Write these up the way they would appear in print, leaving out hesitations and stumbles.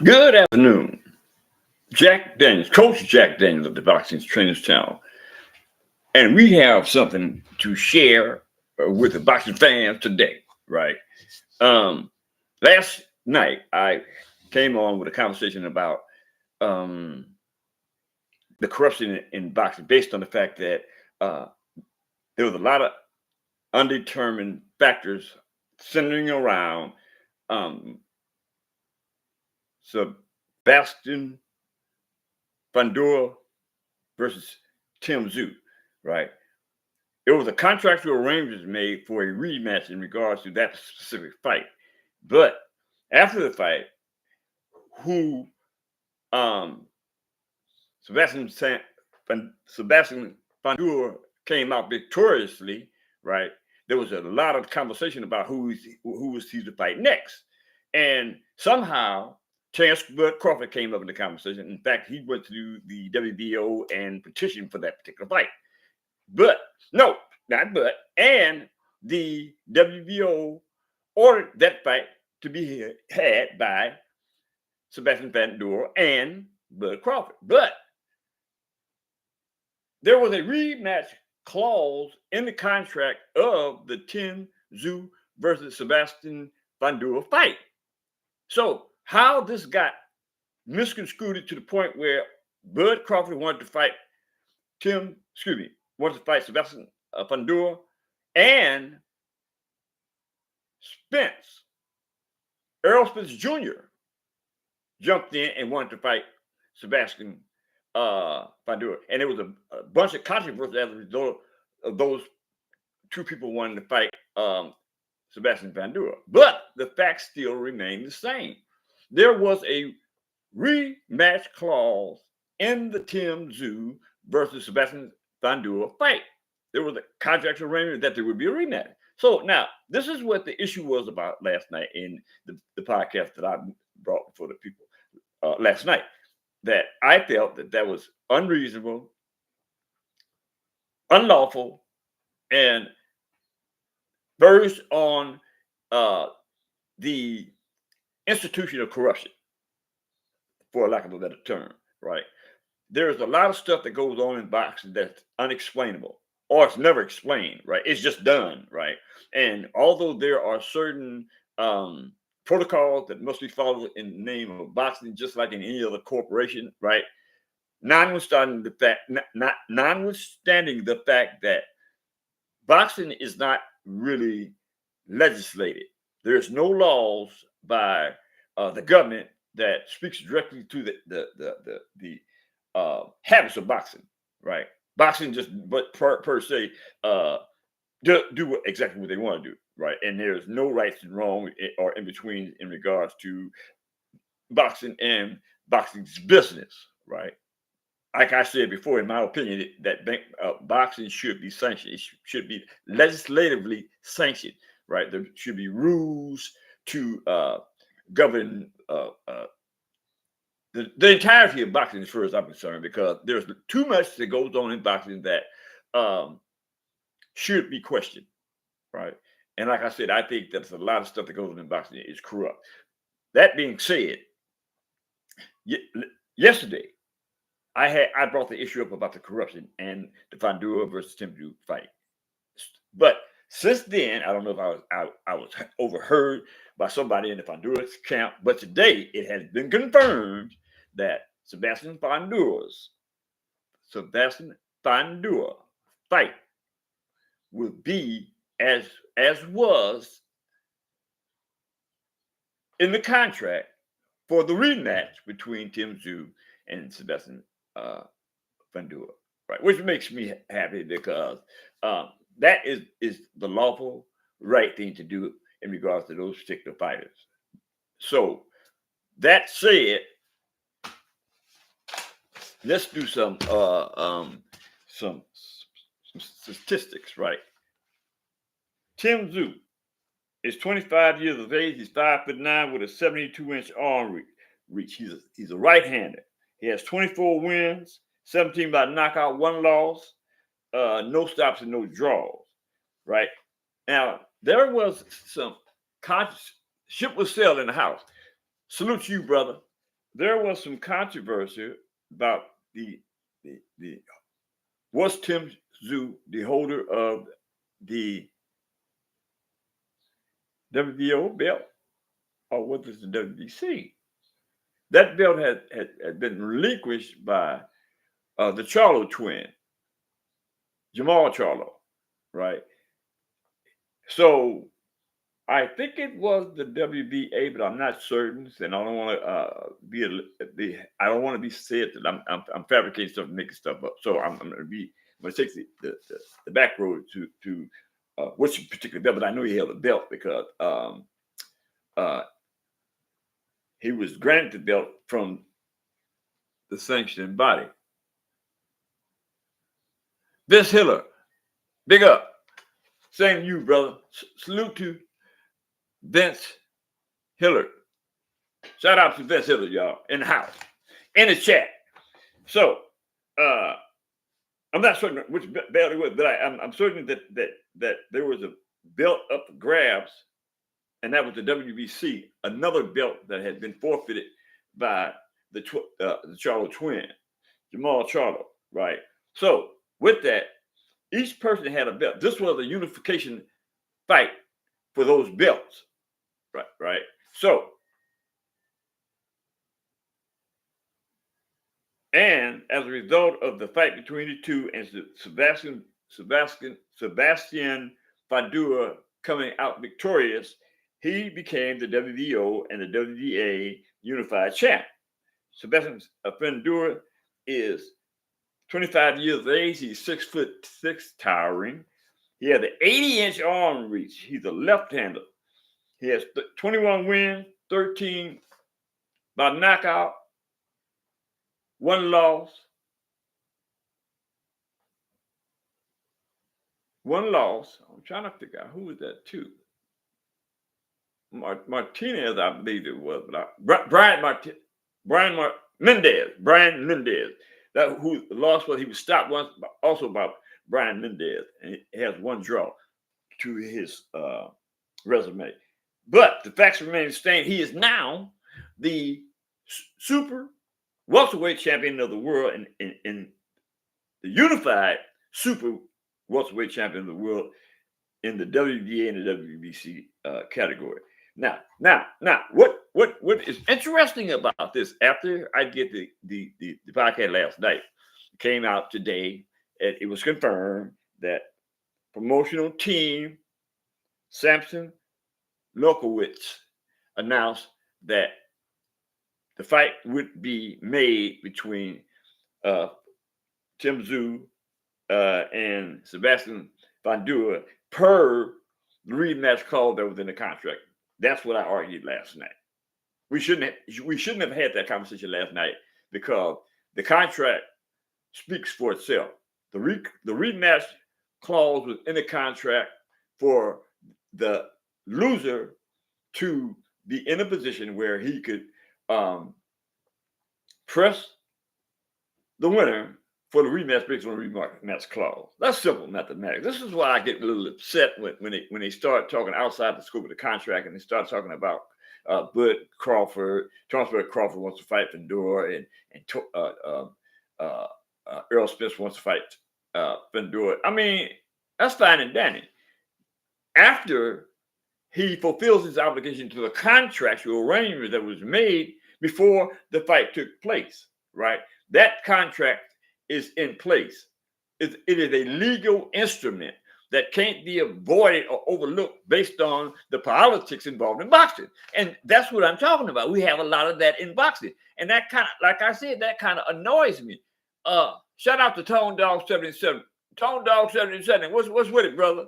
Good afternoon. Jack Daniels, Coach Jack Daniels of the Boxing Trainers Channel. And we have something to share with the boxing fans today, right? Um, Last night, I came on with a conversation about um, the corruption in boxing based on the fact that uh, there was a lot of undetermined factors centering around um, Sebastian FUNDORA versus TSZYU, right? There was a contractual arrangement made for a rematch in regards to that specific fight. But after the fight, who um, Sebastian FUNDORA came out victoriously, right? There was a lot of conversation about who was he to fight next, and somehow Chance Bud Crawford came up in the conversation. In fact, he went to the WBO and petitioned for that particular fight. But no, not but, and the WBO ordered that fight to be had by Sebastian FUNDORA and Bud Crawford. But there was a rematch clause in the contract of the TSZYU versus Sebastian FUNDORA fight. So how this got misconstrued to the point where Bud Crawford wanted to fight Sebastian FUNDORA, and Errol Spence Jr. jumped in and wanted to fight Sebastian FUNDORA. And there was a bunch of controversy as a result of those two people wanting to fight Sebastian FUNDORA. But the facts still remain the same. There was a rematch clause in the TSZYU versus Sebastian FUNDORA fight. There was a contractual arrangement that there would be a rematch. So now, this is what the issue was about last night in the podcast that I brought for the people last night. That I felt that was unreasonable, unlawful, and verged on the institution of corruption, for lack of a better term, right? There's a lot of stuff that goes on in boxing that's unexplainable, or it's never explained, right? It's just done, right? And although there are certain protocols that must be followed in the name of boxing, just like in any other corporation, right? Notwithstanding the fact that boxing is not really legislated. There's no laws by the government that speaks directly to the habits of boxing, right? Boxing just, but per se, do exactly what they want to do, right? And there's no rights and wrong or in between in regards to boxing and boxing's business, right? Like I said before, in my opinion, that boxing should be sanctioned. It should be legislatively sanctioned, right? There should be rules to govern the entirety of boxing, as far as I'm concerned, because there's too much that goes on in boxing that should be questioned, right? And like I said, I think there's a lot of stuff that goes on in boxing is corrupt. That being said, yesterday I brought the issue up about the corruption and the FUNDORA versus TSZYU fight. But since then, I don't know if I was overheard by somebody in the FUNDORA camp, but today it has been confirmed that Sebastian FUNDORA fight will be as was in the contract for the rematch between TSZYU and Sebastian FUNDORA, right? Which makes me happy because that is the lawful right thing to do in regards to those particular fighters. So that said, let's do some statistics, right? TSZYU is 25 years of age. He's 5'9" with a 72-inch arm reach. He's a right-hander. He has 24 wins, 17 by knockout, 1 loss, no stops and no draws, right? Now, there was some ship was sailed in the house. Salute you, brother. there was some controversy about the was TSZYU the holder of the WBO belt or was it the WBC? That belt had been relinquished by the Charlo twin, Jamal Charlo, right? So I think it was the WBA, but I'm not certain, and I don't want to I don't want to be said that I'm fabricating stuff, and making stuff up. So I'm going to take the back road to which particular belt, but I know he held a belt because uh, he was granted the belt from the sanctioning body. Vince Hiller, big up. Same to you, brother. Salute to Vince Hiller. Shout out to Vince Hiller, y'all, in the house, in the chat. So, I'm not certain which belt it was, but I'm certain that there was a belt up for grabs, and that was the WBC, another belt that had been forfeited by the Charlo twin, Jamal Charlo, right? So, with that, each person had a belt. This was a unification fight for those belts, right? So, and as a result of the fight between the two and Sebastian Fundora coming out victorious, he became the WBO and the WBA unified champ. Sebastian Fundora is 25 years of age. He's 6'6", towering. He has an 80-inch arm reach. He's a left-hander. He has 21 wins, 13 by knockout, 1 loss. 1 loss. I'm trying to figure out who was that too. Martinez, I believe it was, but Brian Mendez. That who lost was he was stopped once, also by Brian Mendez, and he has 1 draw to his resume. But the facts remain the same. He is now the super welterweight champion of the world in the unified super welterweight champion of the world in the WBA and the WBC category. Now, what is interesting about this? After I did the podcast last night, it came out today, and it was confirmed that promotional team SAMPSON LEWKOWICZ announced that the fight would be made between TSZYU and Sebastian Fundora per the rematch clause that was in the contract. That's what I argued last night. We shouldn't have had that conversation last night because the contract speaks for itself. The rematch clause was in the contract for the loser to be in a position where he could press the winner for the rematch based on the rematch clause. That's simple mathematics. This is why I get a little upset when they start talking outside the scope of the contract and they start talking about Bud Crawford. Crawford wants to fight Fundora, and Earl Spence wants to fight Fundora. I mean, that's fine and dandy. After he fulfills his obligation to the contractual arrangement that was made before the fight took place, right? That contract is in place. It is a legal instrument that can't be avoided or overlooked based on the politics involved in boxing. And that's what I'm talking about. We have a lot of that in boxing. And that kind of, like I said, that kind of annoys me. Shout out to Tone Dog 77. Tone Dog 77. What's with it, brother?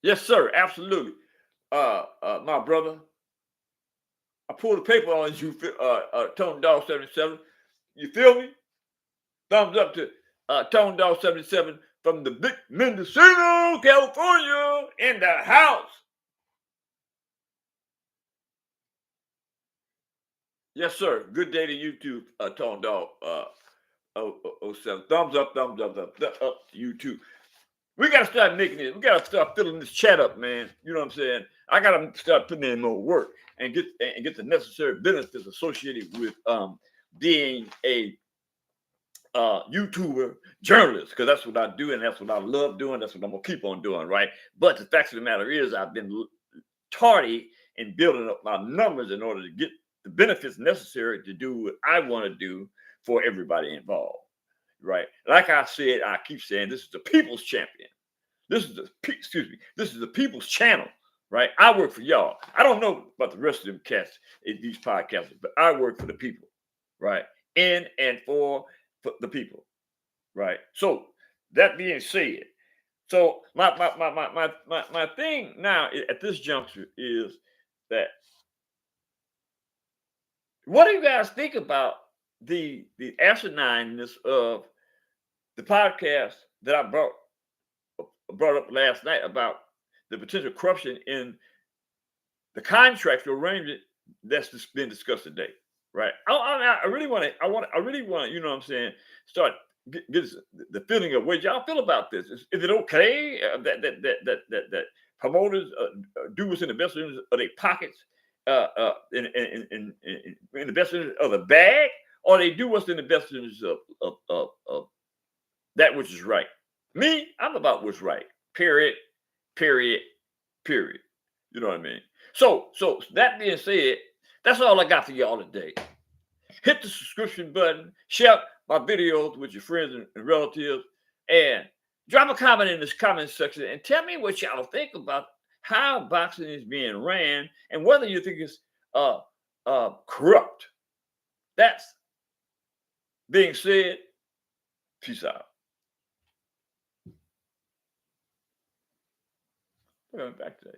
Yes, sir. Absolutely. My brother, I pulled the paper on you, Tone Dog 77. You feel me? Thumbs up to Tone Dog 77 from the big Mendocino, California, in the house. Yes, sir. Good day to you too, Tone Dog 07. Thumbs up to you too. We got to start making it. We got to start filling this chat up, man. You know what I'm saying? I got to start putting in more work and get the necessary benefits associated with being a YouTuber journalist, because that's what I do and that's what I love doing. That's what I'm gonna keep on doing, right? But the fact of the matter is, I've been tardy in building up my numbers in order to get the benefits necessary to do what I want to do for everybody involved, right? Like I said, I keep saying this is the people's champion. This is this is the people's channel, right? I work for y'all. I don't know about the rest of them cats in these podcasts, but I work for the people, right? In and for the people, right? So that being said, so my thing now at this juncture is that, what do you guys think about the asinineness of the podcast that I brought up last night about the potential corruption in the contractual arrangement that's just been discussed today, right? I really want to, you know what I'm saying, start get the feeling of what y'all feel about this. Is it okay that promoters do what's in the best interest of their pockets, in the best interest of the bag, or they do what's in the best interest of that which is right? Me, I'm about what's right. Period. Period. Period. You know what I mean? So that being said, that's all I got for y'all today. Hit the subscription button, share my videos with your friends and relatives, and drop a comment in this comment section and tell me what y'all think about how boxing is being ran and whether you think it's corrupt. That's being said. Peace out. We're going back today.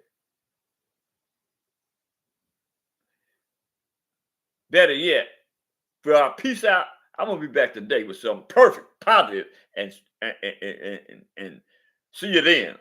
Better yet, for our peace out, I'm gonna be back today with something perfect, positive, and see you then.